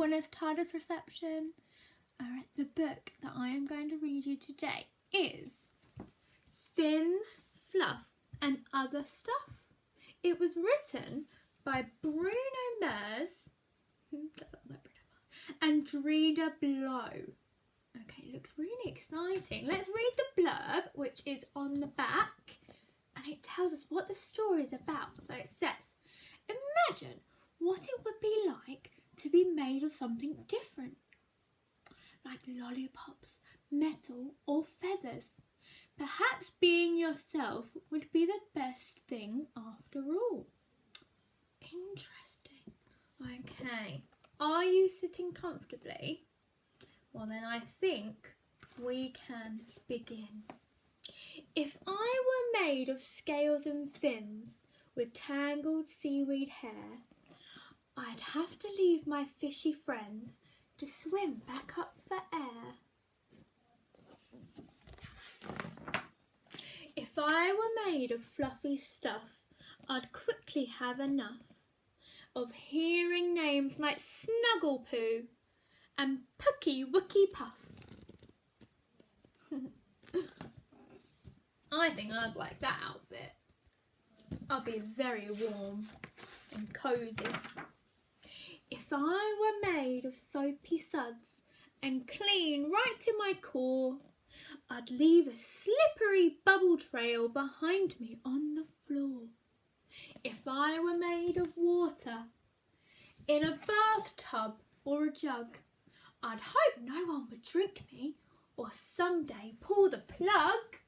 Buenos tardes reception. Alright, the book that I am going to read you today is Finn's Fluff and Other Stuff. It was written by Bruno Mars, that sounds like Bruno Mars, and Dreda Blow. Okay, looks really exciting. Let's read the blurb, which is on the back, and it tells us what the story is about. So it says, imagine what it would be like to be made of something different, like lollipops, metal, or feathers. Perhaps being yourself would be the best thing after all. Interesting. Okay, are you sitting comfortably? Well then I think we can begin. If I were made of scales and fins with tangled seaweed hair, I'd have to leave my fishy friends to swim back up for air. If I were made of fluffy stuff, I'd quickly have enough of hearing names like Snugglepoo and Pookie Wookie Puff. I think I'd like that outfit. I'll be very warm and cosy. If I were made of soapy suds and clean right to my core, I'd leave a slippery bubble trail behind me on the floor. If I were made of water in a bathtub or a jug, I'd hope no one would drink me or someday pull the plug.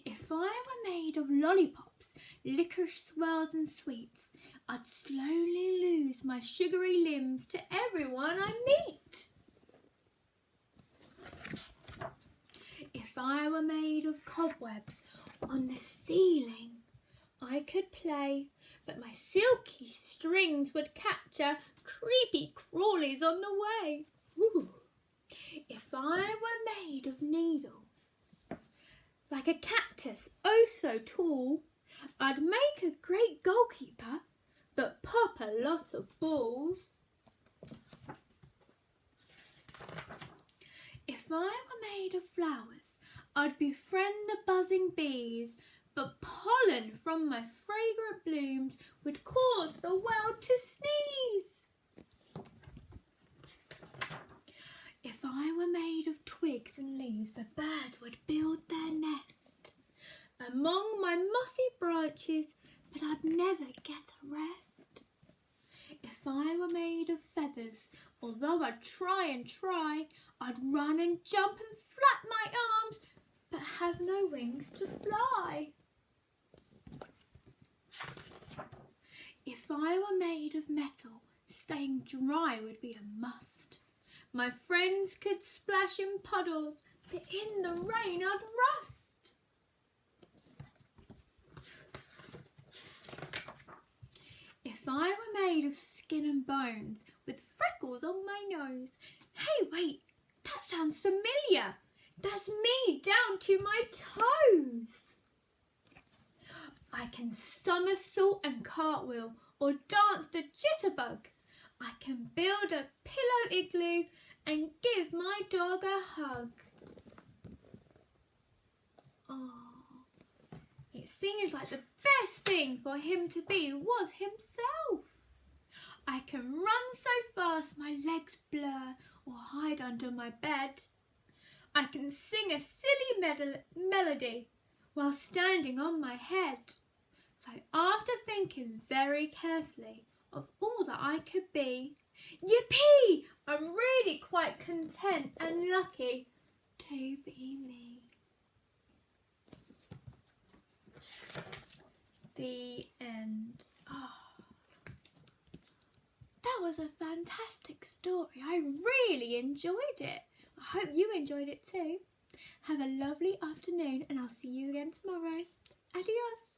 If I were made of lollipops, licorice swirls and sweets, I'd slowly lose my sugary limbs to everyone I meet. If I were made of cobwebs on the ceiling, I could play, but my silky strings would capture creepy crawlies on the way. Ooh. If I were made of needles, like a cactus oh so tall, I'd make a great goalkeeper, but pop a lot of balls. If I were made of flowers, I'd befriend the buzzing bees, but pollen from my fragrant blooms would cause the world to sneeze. If I were made of twigs and leaves, the birds would build their nest among my mossy branches, but I'd never get a rest. If I were made of feathers, although I'd try and try, I'd run and jump and flap my arms, but have no wings to fly. If I were made of metal, staying dry would be a must. My friends could splash in puddles, but in the rain I'd rust. If I were made of skin and bones, with freckles on my nose, hey wait, that sounds familiar. That's me down to my toes. I can somersault and cartwheel or dance the jitterbug. I can build a pillow igloo and give my dog a hug. Oh, it seems like the best thing for him to be was himself. I can run so fast my legs blur or hide under my bed. I can sing a silly melody while standing on my head. So after thinking very carefully of all that I could be, yippee! I'm really quite content and lucky to be me. The end. Oh, that was a fantastic story. I really enjoyed it. I hope you enjoyed it too. Have a lovely afternoon and I'll see you again tomorrow. Adios.